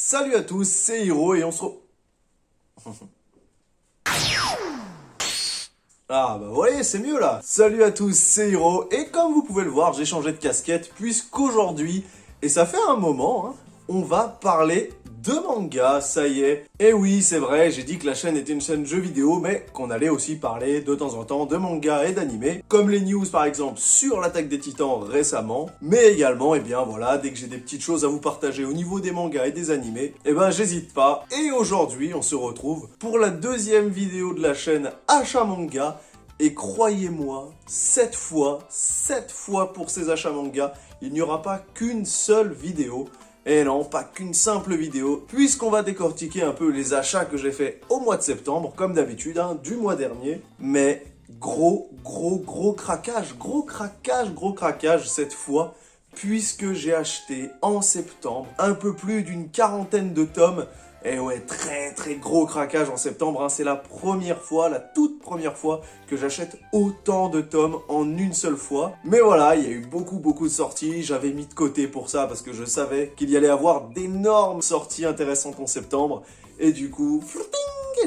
Salut à tous, c'est Hiro et on se Ah bah vous voyez, c'est mieux là. Salut à tous, c'est Hiro et comme vous pouvez le voir, j'ai changé de casquette puisqu'aujourd'hui, et ça fait un moment, on va parler de manga, ça y est. Et oui, c'est vrai, j'ai dit que la chaîne était une chaîne jeux vidéo, mais qu'on allait aussi parler de temps en temps de manga et d'animé, comme les news par exemple sur l'attaque des Titans récemment, mais également, et bien voilà, dès que j'ai des petites choses à vous partager au niveau des mangas et des animés, et ben j'hésite pas. Et aujourd'hui, on se retrouve pour la deuxième vidéo de la chaîne Achat Manga. Et croyez-moi, cette fois pour ces achats manga, il n'y aura pas qu'une seule vidéo. Et non, pas qu'une simple vidéo, puisqu'on va décortiquer un peu les achats que j'ai fait au mois de septembre, comme d'habitude, du mois dernier. Mais gros craquage cette fois, puisque j'ai acheté en septembre un peu plus d'une quarantaine de tomes. Et ouais, très gros craquage en septembre, c'est la première fois, la toute première fois que j'achète autant de tomes en une seule fois. Mais voilà, il y a eu beaucoup de sorties, j'avais mis de côté pour ça parce que je savais qu'il y allait avoir d'énormes sorties intéressantes en septembre. Et du coup,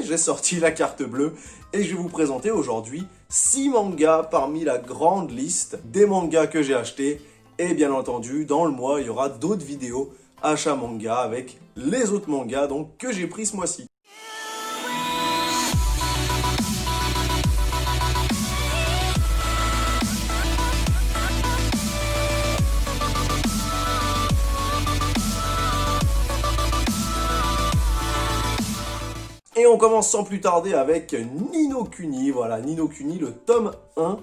j'ai sorti la carte bleue et je vais vous présenter aujourd'hui 6 mangas parmi la grande liste des mangas que j'ai achetés. Et bien entendu, dans le mois, il y aura d'autres vidéos achat manga avec les autres mangas donc que j'ai pris ce mois-ci. Et on commence sans plus tarder avec Ni no Kuni, voilà, Ni no Kuni, le tome 1.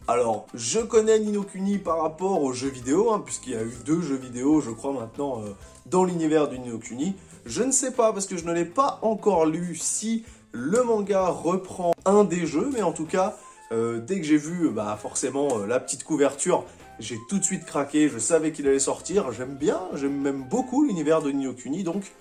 Alors, je connais Ni no Kuni par rapport aux jeux vidéo, puisqu'il y a eu 2 jeux vidéo, je crois, maintenant, dans l'univers du Ni no Kuni. Je ne sais pas, parce que je ne l'ai pas encore lu, si le manga reprend un des jeux, mais en tout cas, dès que j'ai vu, forcément, la petite couverture, j'ai tout de suite craqué, je savais qu'il allait sortir, j'aime même beaucoup l'univers de Ni no Kuni, donc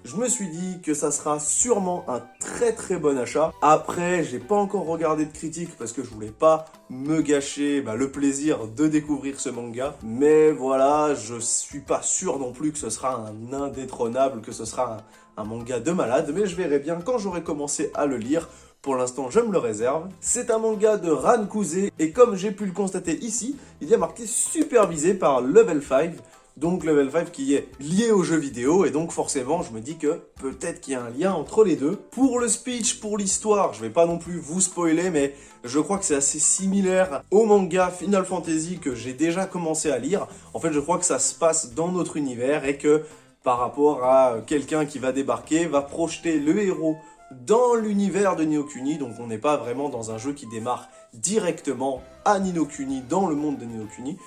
je me suis dit que ça sera sûrement un très bon achat. Après, j'ai pas encore regardé de critiques parce que je voulais pas me gâcher le plaisir de découvrir ce manga. Mais voilà, je suis pas sûr non plus que ce sera un indétrônable, que ce sera un manga de malade. Mais je verrai bien quand j'aurai commencé à le lire. Pour l'instant, je me le réserve. C'est un manga de Ran Kuze et comme j'ai pu le constater ici, il y a marqué supervisé par Level 5. Donc Level 5 qui est lié aux jeux vidéo et donc forcément je me dis que peut-être qu'il y a un lien entre les deux. Pour le speech, pour l'histoire, je vais pas non plus vous spoiler mais je crois que c'est assez similaire au manga Final Fantasy que j'ai déjà commencé à lire. En fait je crois que ça se passe dans notre univers et que par rapport à quelqu'un qui va débarquer, va projeter le héros dans l'univers de Ni no Kuni. Donc on n'est pas vraiment dans un jeu qui démarre directement à Ni no Kuni, dans le monde de Ni no Kuni.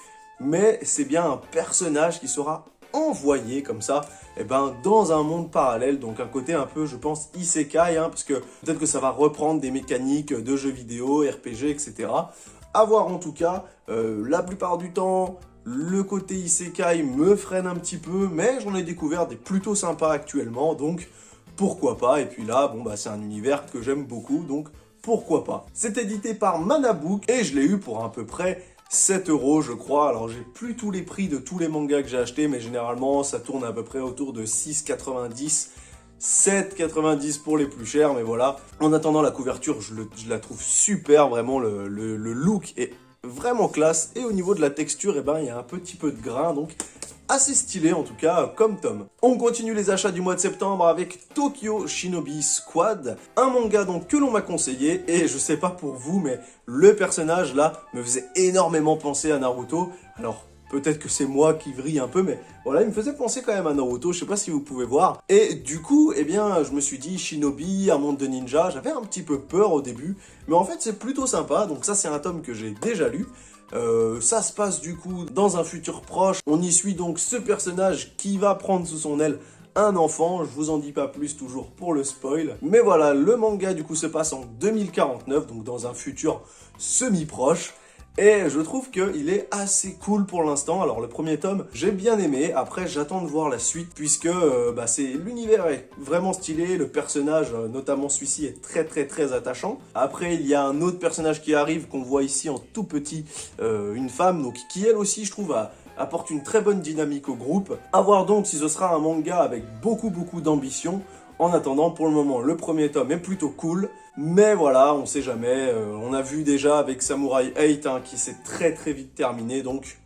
Mais c'est bien un personnage qui sera envoyé comme ça, dans un monde parallèle, donc un côté un peu, je pense, isekai, parce que peut-être que ça va reprendre des mécaniques de jeux vidéo, RPG, etc. À voir en tout cas, la plupart du temps, le côté isekai me freine un petit peu, mais j'en ai découvert des plutôt sympas actuellement, donc pourquoi pas. Et puis là, c'est un univers que j'aime beaucoup, donc pourquoi pas. C'est édité par Manabook et je l'ai eu pour à peu près 7 € je crois. Alors j'ai plus tous les prix de tous les mangas que j'ai achetés, mais généralement ça tourne à peu près autour de 6,90, 7,90 pour les plus chers, mais voilà. En attendant, la couverture, je la trouve super, vraiment le look est vraiment classe, et au niveau de la texture, il y a un petit peu de grain, donc assez stylé en tout cas comme tome. On continue les achats du mois de septembre avec Tokyo Shinobi Squad, un manga donc que l'on m'a conseillé, et je sais pas pour vous mais le personnage là me faisait énormément penser à Naruto. Alors peut-être que c'est moi qui vrille un peu, mais voilà, il me faisait penser quand même à Naruto, je sais pas si vous pouvez voir. Et du coup, je me suis dit, Shinobi, un monde de ninja, j'avais un petit peu peur au début, mais en fait c'est plutôt sympa, donc ça c'est un tome que j'ai déjà lu. Ça se passe du coup dans un futur proche, on y suit donc ce personnage qui va prendre sous son aile un enfant, je vous en dis pas plus toujours pour le spoil. Mais voilà, le manga du coup se passe en 2049, donc dans un futur semi-proche. Et je trouve qu'il est assez cool pour l'instant. Alors le premier tome, j'ai bien aimé. Après, j'attends de voir la suite puisque l'univers est vraiment stylé. Le personnage, notamment celui-ci, est très attachant. Après, il y a un autre personnage qui arrive qu'on voit ici en tout petit, une femme, donc qui elle aussi, je trouve, apporte une très bonne dynamique au groupe. À voir donc si ce sera un manga avec beaucoup d'ambition. En attendant, pour le moment, le premier tome est plutôt cool, mais voilà, on sait jamais. On a vu déjà avec Samurai 8 hein, qui s'est très vite terminé, donc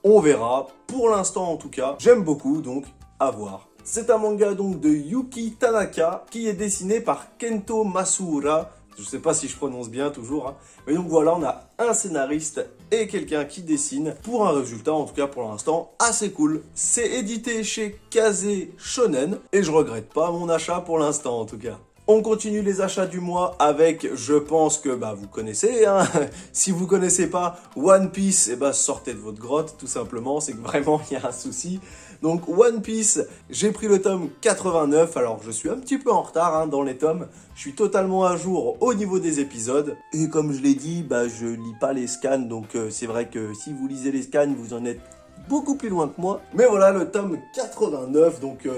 on verra. Pour l'instant en tout cas, j'aime beaucoup, donc à voir. C'est un manga donc de Yuki Tanaka qui est dessiné par Kento Masuura. Je sais pas si je prononce bien toujours, hein. Mais donc voilà, on a un scénariste et quelqu'un qui dessine pour un résultat, en tout cas pour l'instant, assez cool. C'est édité chez Kaze Shonen et je regrette pas mon achat pour l'instant en tout cas. On continue les achats du mois avec, je pense que vous connaissez, hein. Si vous connaissez pas One Piece, sortez de votre grotte tout simplement, c'est que vraiment il y a un souci. Donc One Piece, j'ai pris le tome 89, alors je suis un petit peu en retard hein, dans les tomes, je suis totalement à jour au niveau des épisodes. Et comme je l'ai dit, je lis pas les scans, donc c'est vrai que si vous lisez les scans, vous en êtes beaucoup plus loin que moi. Mais voilà, le tome 89, donc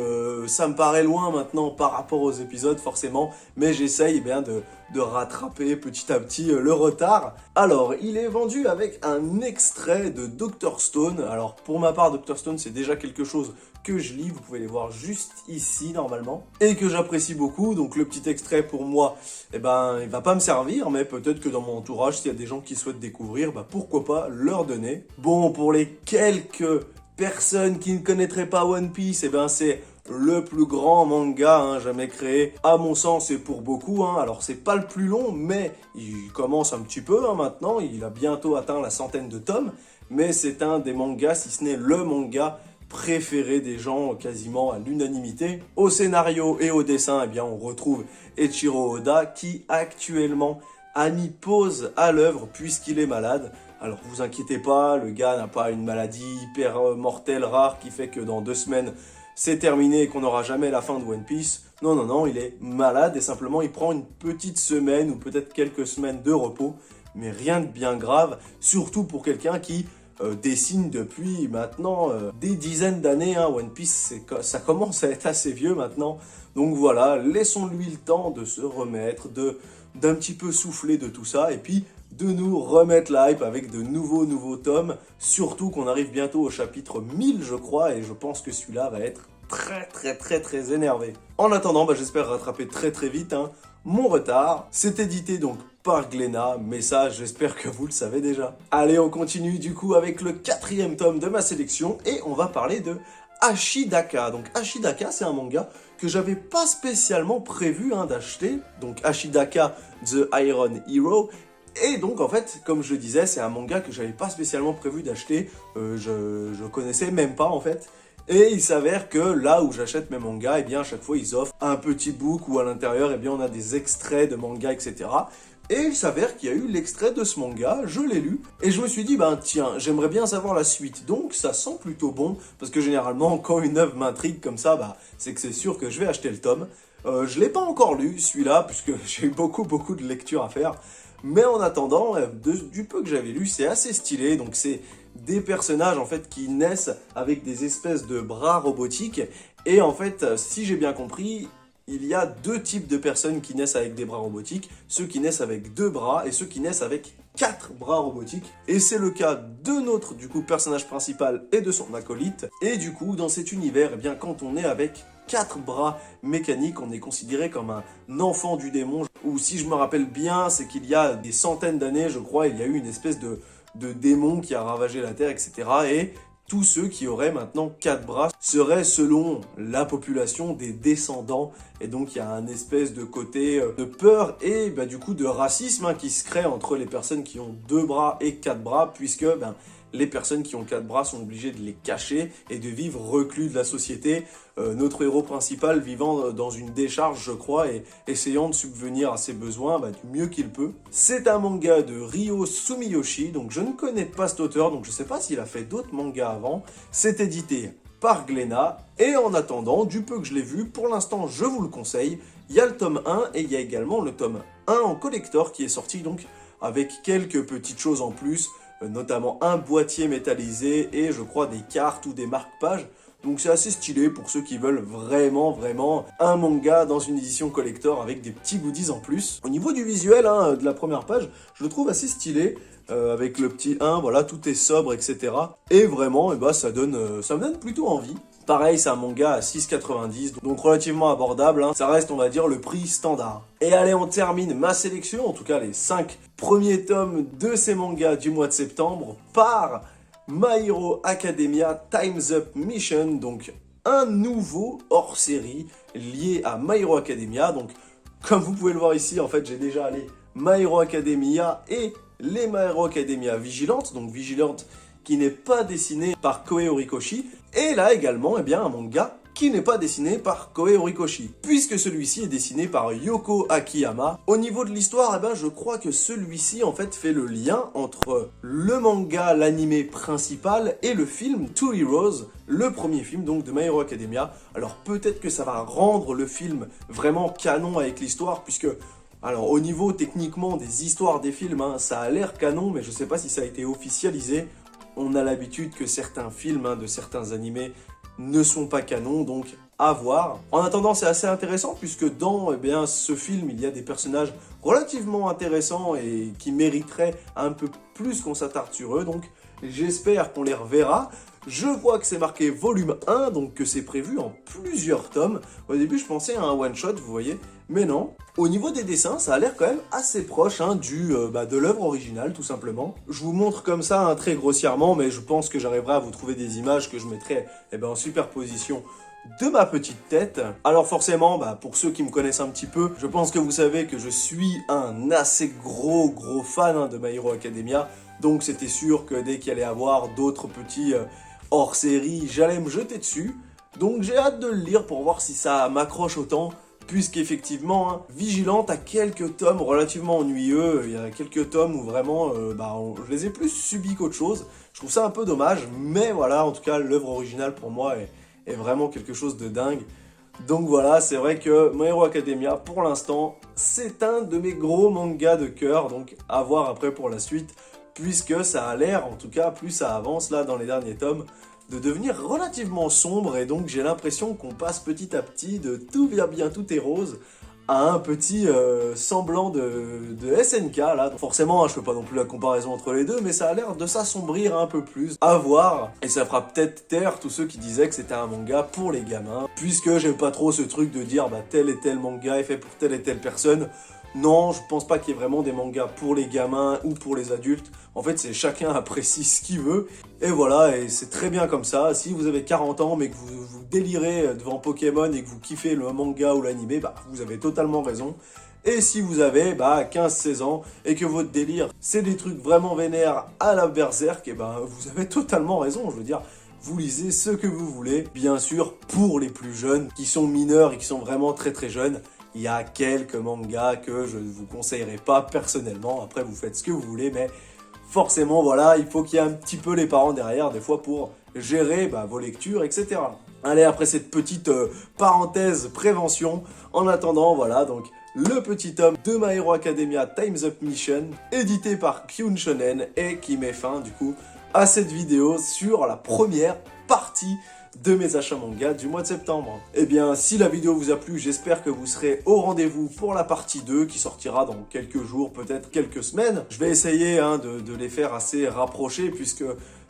ça me paraît loin maintenant par rapport aux épisodes forcément, mais j'essaye de rattraper petit à petit le retard. Alors, il est vendu avec un extrait de Dr Stone. Alors, pour ma part, Dr Stone, c'est déjà quelque chose que je lis, vous pouvez les voir juste ici normalement, et que j'apprécie beaucoup. Donc le petit extrait pour moi, il va pas me servir, mais peut-être que dans mon entourage, s'il y a des gens qui souhaitent découvrir, pourquoi pas leur donner. Bon, pour les quelques personnes qui ne connaîtraient pas One Piece, c'est le plus grand manga jamais créé, à mon sens et pour beaucoup. Alors c'est pas le plus long, mais il commence un petit peu maintenant, il a bientôt atteint la centaine de tomes, mais c'est un des mangas, si ce n'est le manga préféré des gens quasiment à l'unanimité. Au scénario et au dessin, on retrouve Eiichiro Oda qui actuellement a mis pause à l'œuvre puisqu'il est malade. Alors vous inquiétez pas, le gars n'a pas une maladie hyper mortelle rare qui fait que dans 2 semaines c'est terminé et qu'on n'aura jamais la fin de One Piece. Non, il est malade et simplement il prend une petite semaine ou peut-être quelques semaines de repos, mais rien de bien grave, surtout pour quelqu'un qui dessine depuis maintenant des dizaines d'années. One Piece, ça commence à être assez vieux maintenant. Donc voilà, laissons-lui le temps de se remettre, d'un petit peu souffler de tout ça, et puis de nous remettre la hype avec de nouveaux tomes. Surtout qu'on arrive bientôt au chapitre 1000, je crois, et je pense que celui-là va être très énervé. En attendant, j'espère rattraper très vite mon retard. C'est édité donc par Glénat, mais ça, j'espère que vous le savez déjà. Allez, on continue du coup avec le 4e tome de ma sélection, et on va parler de Ashidaka. Donc Ashidaka, c'est un manga que j'avais pas spécialement prévu d'acheter. Donc Ashidaka, The Iron Hero. Et donc en fait, comme je le disais, c'est un manga que j'avais pas spécialement prévu d'acheter. Je connaissais même pas en fait. Et il s'avère que là où j'achète mes mangas, à chaque fois ils offrent un petit book où à l'intérieur, on a des extraits de mangas, etc. Et il s'avère qu'il y a eu l'extrait de ce manga, je l'ai lu, et je me suis dit, tiens, j'aimerais bien savoir la suite. Donc ça sent plutôt bon, parce que généralement, quand une œuvre m'intrigue comme ça, c'est que c'est sûr que je vais acheter le tome. Je l'ai pas encore lu, celui-là, puisque j'ai eu beaucoup de lectures à faire. Mais en attendant, du peu que j'avais lu, c'est assez stylé. Donc c'est des personnages en fait qui naissent avec des espèces de bras robotiques. Et en fait, si j'ai bien compris, il y a 2 types de personnes qui naissent avec des bras robotiques. Ceux qui naissent avec 2 bras et ceux qui naissent avec 4 bras robotiques. Et c'est le cas de notre personnage principal et de son acolyte. Et du coup, dans cet univers, quand on est avec 4 bras mécaniques, on est considéré comme un enfant du démon. Ou si je me rappelle bien, c'est qu'il y a des centaines d'années, je crois, il y a eu une espèce de démon qui a ravagé la Terre, etc. Et tous ceux qui auraient maintenant 4 bras seraient, selon la population, des descendants. Et donc il y a un espèce de côté de peur et du coup de racisme qui se crée entre les personnes qui ont 2 bras et 4 bras, puisque les personnes qui ont 4 bras sont obligées de les cacher et de vivre reclus de la société. Notre héros principal vivant dans une décharge, je crois, et essayant de subvenir à ses besoins du mieux qu'il peut. C'est un manga de Ryo Sumiyoshi, donc je ne connais pas cet auteur, donc je ne sais pas s'il a fait d'autres mangas avant. C'est édité par Glénat, et en attendant, du peu que je l'ai vu, pour l'instant je vous le conseille. Il y a le tome 1 et il y a également le tome 1 en collector qui est sorti donc avec quelques petites choses en plus, notamment un boîtier métallisé et je crois des cartes ou des marque-pages. Donc c'est assez stylé pour ceux qui veulent vraiment un manga dans une édition collector avec des petits goodies en plus. Au niveau du visuel de la première page, je le trouve assez stylé. avec le petit 1, voilà, tout est sobre, etc. Et vraiment, ça me donne plutôt envie. Pareil, c'est un manga à 6,90, donc relativement abordable, hein. Ça reste, on va dire, le prix standard. Et allez, on termine ma sélection, en tout cas les 5 premiers tomes de ces mangas du mois de septembre, par My Hero Academia Time's Up Mission, donc un nouveau hors-série lié à My Hero Academia. Donc, comme vous pouvez le voir ici, en fait, j'ai déjà les My Hero Academia et les My Hero Academia Vigilante, donc Vigilante qui n'est pas dessiné par Koei Horikoshi, et là également, un manga qui n'est pas dessiné par Koei Horikoshi, puisque celui-ci est dessiné par Yoko Akiyama. Au niveau de l'histoire, je crois que celui-ci en fait fait le lien entre le manga, l'animé principal, et le film Two Heroes, le premier film donc de My Hero Academia. Alors peut-être que ça va rendre le film vraiment canon avec l'histoire, puisque alors au niveau techniquement des histoires des films, ça a l'air canon, mais je sais pas si ça a été officialisé. On a l'habitude que certains films de certains animés ne sont pas canons, donc à voir. En attendant, c'est assez intéressant puisque dans ce film, il y a des personnages relativement intéressants et qui mériteraient un peu plus qu'on s'attarde sur eux, donc j'espère qu'on les reverra. Je vois que c'est marqué volume 1, donc que c'est prévu en plusieurs tomes. Au début, je pensais à un one-shot, vous voyez, mais non. Au niveau des dessins, ça a l'air quand même assez proche de l'œuvre originale, tout simplement. Je vous montre comme ça, très grossièrement, mais je pense que j'arriverai à vous trouver des images que je mettrai en superposition de ma petite tête. Alors forcément, pour ceux qui me connaissent un petit peu, je pense que vous savez que je suis un assez gros fan de My Hero Academia. Donc c'était sûr que dès qu'il allait y avoir d'autres petits hors-série, j'allais me jeter dessus. Donc j'ai hâte de le lire pour voir si ça m'accroche autant, puisqu'effectivement, Vigilante a quelques tomes relativement ennuyeux. Il y a quelques tomes où vraiment, je les ai plus subis qu'autre chose. Je trouve ça un peu dommage, mais voilà, en tout cas, l'œuvre originale pour moi est vraiment quelque chose de dingue. Donc voilà, c'est vrai que My Hero Academia, pour l'instant, c'est un de mes gros mangas de cœur, donc à voir après pour la suite, puisque ça a l'air, en tout cas, plus ça avance là dans les derniers tomes, de devenir relativement sombre, et donc j'ai l'impression qu'on passe petit à petit de tout va bien, tout est rose, à un petit semblant de SNK là. Donc forcément, je fais pas non plus la comparaison entre les deux, mais ça a l'air de s'assombrir un peu plus. À voir, et ça fera peut-être taire tous ceux qui disaient que c'était un manga pour les gamins, puisque j'aime pas trop ce truc de dire tel et tel manga est fait pour telle et telle personne. Non, je pense pas qu'il y ait vraiment des mangas pour les gamins ou pour les adultes. En fait, c'est chacun apprécie ce qu'il veut. Et voilà, et c'est très bien comme ça. Si vous avez 40 ans mais que vous délirez devant Pokémon et que vous kiffez le manga ou l'animé, vous avez totalement raison. Et si vous avez 15-16 ans et que votre délire, c'est des trucs vraiment vénères à la Berserk, vous avez totalement raison, je veux dire. Vous lisez ce que vous voulez, bien sûr, pour les plus jeunes, qui sont mineurs et qui sont vraiment très jeunes. Il y a quelques mangas que je ne vous conseillerais pas personnellement. Après, vous faites ce que vous voulez, mais forcément, voilà, il faut qu'il y ait un petit peu les parents derrière, des fois, pour gérer vos lectures, etc. Allez, après cette petite parenthèse prévention, en attendant, voilà, donc le petit tome de My Hero Academia Time's Up Mission, édité par Kyun Shonen, et qui met fin, du coup, à cette vidéo sur la première partie de mes achats manga du mois de septembre. Eh bien, si la vidéo vous a plu, j'espère que vous serez au rendez-vous pour la partie 2 qui sortira dans quelques jours, peut-être quelques semaines. Je vais essayer de les faire assez rapprochés puisque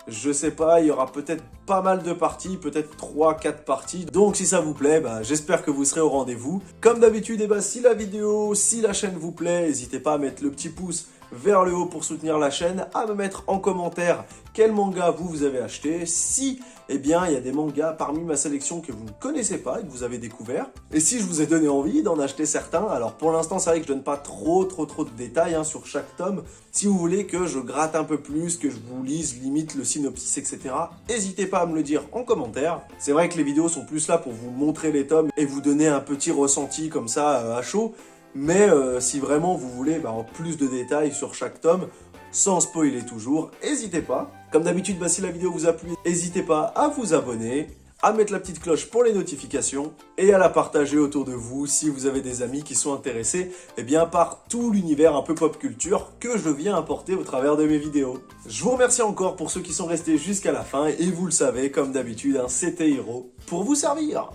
je sais pas, il y aura peut-être pas mal de parties, peut-être 3-4 parties. Donc si ça vous plaît, j'espère que vous serez au rendez-vous. Comme d'habitude, si la vidéo, si la chaîne vous plaît, n'hésitez pas à mettre le petit pouce vers le haut pour soutenir la chaîne, à me mettre en commentaire quel manga vous avez acheté, si il y a des mangas parmi ma sélection que vous ne connaissez pas et que vous avez découvert, et si je vous ai donné envie d'en acheter certains. Alors pour l'instant, c'est vrai que je donne pas trop de détails sur chaque tome. Si vous voulez que je gratte un peu plus, que je vous lise limite le synopsis, etc., n'hésitez pas à me le dire en commentaire. C'est vrai que les vidéos sont plus là pour vous montrer les tomes et vous donner un petit ressenti comme ça à chaud. Mais si vraiment vous voulez en plus de détails sur chaque tome, sans spoiler toujours, n'hésitez pas. Comme d'habitude, si la vidéo vous a plu, n'hésitez pas à vous abonner, à mettre la petite cloche pour les notifications et à la partager autour de vous si vous avez des amis qui sont intéressés par tout l'univers un peu pop culture que je viens apporter au travers de mes vidéos. Je vous remercie encore pour ceux qui sont restés jusqu'à la fin et vous le savez, comme d'habitude, c'était Hiro pour vous servir.